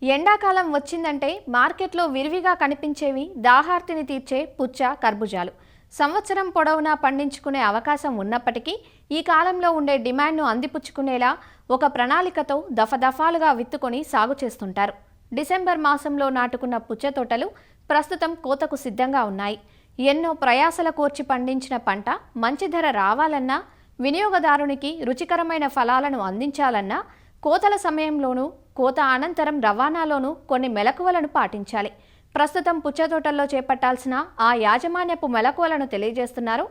ఎండాకాలం వచ్చిందంటే మార్కెట్లో విరివిగా కనిపించేవి దాహార్తిని తీర్చే పుచ్చ, కర్బూజాలు. సంవత్సరం పొడవునా పండించుకునే అవకాశం ఉన్నప్పటికీ ఈ కాలంలో ఉండే డిమాండ్ను అందిపుచ్చుకునేలా ఒక ప్రణాళికతో దఫదఫాలుగా విత్తుకొని సాగు చేస్తుంటారు. డిసెంబర్ మాసంలో నాటుకున్న పుచ్చ తోటలు ప్రస్తుతం కోతకు సిద్ధంగా ఉన్నాయి. ఎన్నో ప్రయాసల కోర్చి పండించిన పంట మంచి ధర రావాలన్నా, వినియోగదారునికి రుచికరమైన ఫలాలను అందించాలన్నా కోతల సమయంలోనూ కోత అనంతరం రవాణాలోనూ కొన్ని మెలకువలను పాటించాలి. ప్రస్తుతం పుచ్చ తోటల్లో చేపట్టాల్సిన ఆ యాజమాన్యపు మెలకువలను తెలియజేస్తున్నారు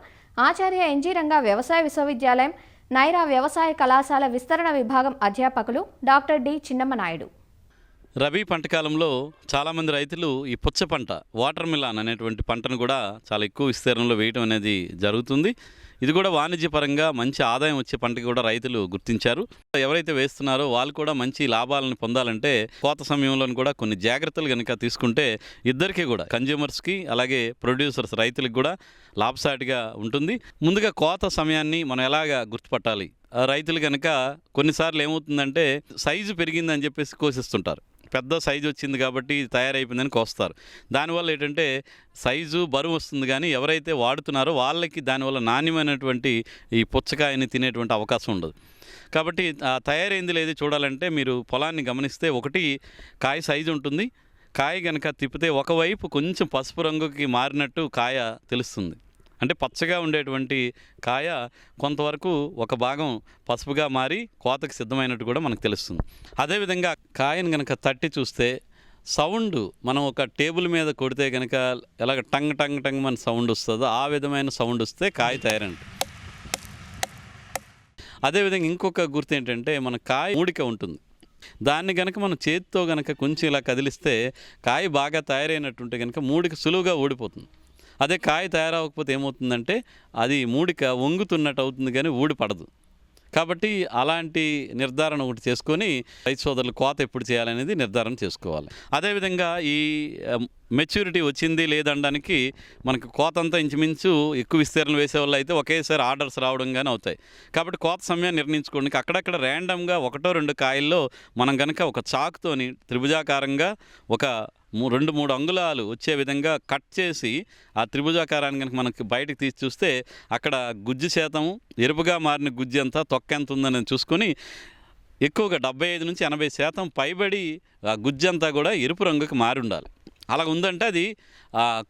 ఆచార్య ఎన్జీ రంగా వ్యవసాయ విశ్వవిద్యాలయం నైరా వ్యవసాయ కళాశాల విస్తరణ విభాగం అధ్యాపకులు డాక్టర్ డి చిన్నమనాయుడు. రబీ పంటకాలంలో చాలామంది రైతులు ఈ పుచ్చ పంట, వాటర్ మిలాన్ అనేటువంటి పంటను కూడా చాలా ఎక్కువ విస్తీర్ణంలో వేయడం అనేది జరుగుతుంది. ఇది కూడా వాణిజ్యపరంగా మంచి ఆదాయం వచ్చే పంటకి కూడా రైతులు గుర్తించారు. ఎవరైతే వేస్తున్నారో వాళ్ళు కూడా మంచి లాభాలను పొందాలంటే కోత సమయంలో కూడా కొన్ని జాగ్రత్తలు కనుక తీసుకుంటే ఇద్దరికీ కూడా, కన్జ్యూమర్స్కి అలాగే ప్రొడ్యూసర్స్ రైతులకు కూడా లాభసాటిగా ఉంటుంది. ముందుగా కోత సమయాన్ని మనం ఎలాగా గుర్తుపట్టాలి? రైతులు కనుక కొన్నిసార్లు ఏమవుతుందంటే సైజు పెరిగిందని చెప్పేసి కోసిస్తుంటారు. పెద్ద సైజు వచ్చింది కాబట్టి తయారైపోయిందని కోస్తారు. దానివల్ల ఏంటంటే సైజు బరువు వస్తుంది, కానీ ఎవరైతే వాడుతున్నారో వాళ్ళకి దానివల్ల నాణ్యమైనటువంటి ఈ పుచ్చకాయని తినేటువంటి అవకాశం ఉండదు. కాబట్టి తయారైంది లేదు చూడాలంటే మీరు పొలాన్ని గమనిస్తే, ఒకటి కాయ సైజు ఉంటుంది. కాయ కనుక తిప్పితే ఒకవైపు కొంచెం పసుపు రంగుకి మారినట్టు కాయ తెలుస్తుంది. అంటే పచ్చగా ఉండేటువంటి కాయ కొంతవరకు ఒక భాగం పసుపుగా మారి కోతకు సిద్ధమైనట్టు కూడా మనకు తెలుస్తుంది. అదేవిధంగా కాయను కనుక తట్టి చూస్తే సౌండ్, మనం ఒక టేబుల్ మీద కొడితే కనుక ఎలాగ టంగ్ టంగ్ టంగ్ మన సౌండ్ వస్తుందో ఆ విధమైన సౌండ్ వస్తే కాయ తయారంట. అదేవిధంగా ఇంకొక గుర్తు ఏంటంటే, మన కాయ మూడిక ఉంటుంది. దాన్ని కనుక మనం చేతితో కనుక కొంచెం ఇలా కదిలిస్తే కాయ బాగా తయారైనట్టుంటే కనుక మూడిక సులువుగా ఊడిపోతుంది. అదే కాయ తయారవకపోతే ఏమవుతుందంటే అది మూడిక వంగుతున్నట్టు అవుతుంది, కానీ ఊడి పడదు. కాబట్టి అలాంటి నిర్ధారణ ఒకటి చేసుకొని రైతు సోదరులు కోత ఎప్పుడు చేయాలనేది నిర్ధారణ చేసుకోవాలి. అదేవిధంగా ఈ మెచ్యూరిటీ వచ్చింది లేదనడానికి మనకు కోత అంతా ఇంచుమించు ఎక్కువ విస్తీర్ణం వేసే వాళ్ళు అయితే ఒకేసారి ఆర్డర్స్ రావడం కానీ అవుతాయి. కాబట్టి కోత సమయాన్ని నిర్ణయించుకోండి. అక్కడక్కడ ర్యాండమ్గా ఒకటో రెండు కాయల్లో మనం కనుక ఒక చాకుతోని త్రిభుజాకారంగా ఒక 2-3 అంగుళాలు వచ్చే విధంగా కట్ చేసి ఆ త్రిభుజాకారాన్ని కనుక మనకి బయటకు తీసి చూస్తే అక్కడ గుజ్జు శాతము, ఎరుపుగా మారిన గుజ్జు అంతా తొక్క ఎంత ఉందని చూసుకొని ఎక్కువగా 75-80% పైబడి ఆ గుజ్జంతా కూడా ఎరుపు రంగుకి మారి ఉండాలి. అలా ఉందంటే అది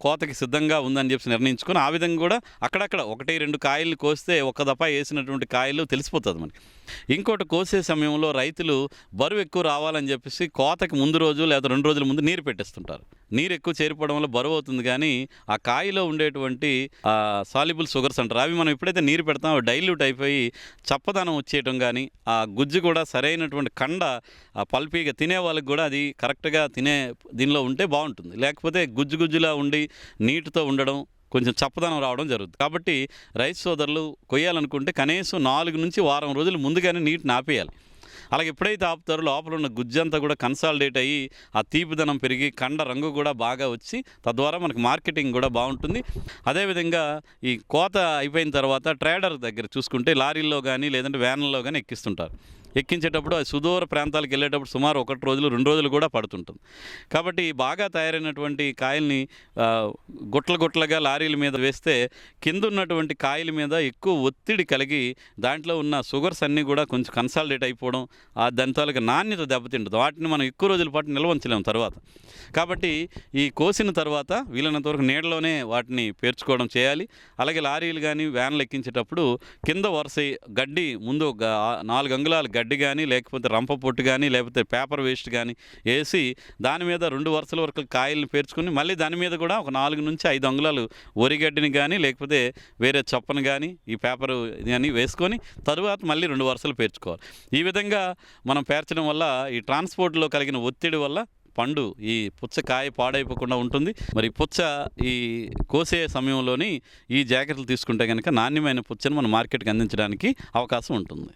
కోతకి సిద్ధంగా ఉందని చెప్పి నిర్ణయించుకొని ఆ విధంగా కూడా అక్కడక్కడ 1-2 కాయలు కోస్తే ఒక దఫా వేసినటువంటి కాయలు తెలిసిపోతుంది మనకి. ఇంకోటి, కోసే సమయంలో రైతులు బరువు ఎక్కువ రావాలని చెప్పేసి కోతకి ముందు రోజు లేదా 2 రోజుల ముందు నీరు పెట్టేస్తుంటారు. నీరు ఎక్కువ చేరిపోవడం వల్ల బరువు అవుతుంది, కానీ ఆ కాయలో ఉండేటువంటి సాల్యుబుల్ షుగర్స్ అంటారు, అవి మనం ఎప్పుడైతే నీరు పెడతామో అవి డైల్యూట్ అయిపోయి చప్పదనం వచ్చేయటం, కానీ ఆ గుజ్జు కూడా సరైనటువంటి కండ పల్పీగా తినే వాళ్ళకి కూడా అది కరెక్ట్గా తినే దీనిలో ఉంటే బాగుంటుంది. లేకపోతే గుజ్జు గుజ్జులా ఉండి నీటితో ఉండడం, కొంచెం చప్పదనం రావడం జరుగుతుంది. కాబట్టి రైతు సోదరులు కొయ్యాలనుకుంటే కనీసం 4 నుంచి వారం రోజులు ముందుగానే నీటిని ఆపేయాలి. అలాగే ఎప్పుడైతే ఆపుతారో లోపల ఉన్న గుజ్జంతా కూడా కన్సాలిడేట్ అయ్యి ఆ తీపిదనం పెరిగి కండ రంగు కూడా బాగా వచ్చి తద్వారా మనకు మార్కెటింగ్ కూడా బాగుంటుంది. అదేవిధంగా ఈ కోత అయిపోయిన తర్వాత ట్రేడర్ దగ్గర చూసుకుంటే లారీల్లో కానీ లేదంటే వ్యాన్లలో కానీ ఎక్కిస్తుంటారు. ఎక్కించేటప్పుడు అది సుదూర ప్రాంతాలకు వెళ్ళేటప్పుడు సుమారు 1 రోజులు 2 రోజులు కూడా పడుతుంటుంది. కాబట్టి బాగా తయారైనటువంటి కాయల్ని గుట్లగా లారీల మీద వేస్తే కింద ఉన్నటువంటి కాయల మీద ఎక్కువ ఒత్తిడి కలిగి దాంట్లో ఉన్న షుగర్స్ అన్నీ కూడా కొంచెం కన్సాలిడేట్ అయిపోవడం, దాని తాలూకా నాణ్యత దెబ్బతింటుంది. వాటిని మనం ఎక్కువ రోజుల పాటు నిల్వ ఉంచలేము తర్వాత. కాబట్టి ఈ కోసిన తర్వాత వీలైనంత వరకు నీడలోనే వాటిని పేర్చుకోవడం చేయాలి. అలాగే లారీలు కానీ వ్యాన్లు ఎక్కించేటప్పుడు కింద వరుస గడ్డి ముందు 4 అంగుళాలు గడ్డి కానీ లేకపోతే రంప పొట్టు కానీ లేకపోతే పేపర్ వేస్ట్ కానీ వేసి దాని మీద 2 వరుసల వరకు కాయలను పేర్చుకుని మళ్ళీ దాని మీద కూడా ఒక 4-5 అంగుళాలు వరిగడ్డిని కానీ లేకపోతే వేరే చప్పను కానీ ఈ పేపర్ కానీ వేసుకొని తరువాత మళ్ళీ 2 వరుసలు పేర్చుకోవాలి. ఈ విధంగా మనం పేర్చడం వల్ల ఈ ట్రాన్స్పోర్ట్లో కలిగిన ఒత్తిడి వల్ల పండు ఈ పుచ్చకాయ పాడైపోకుండా ఉంటుంది. మరి పుచ్చ ఈ కోసే సమయంలోని ఈ జాగ్రత్తలు తీసుకుంటే కనుక నాణ్యమైన పుచ్చను మన మార్కెట్కి అందించడానికి అవకాశం ఉంటుంది.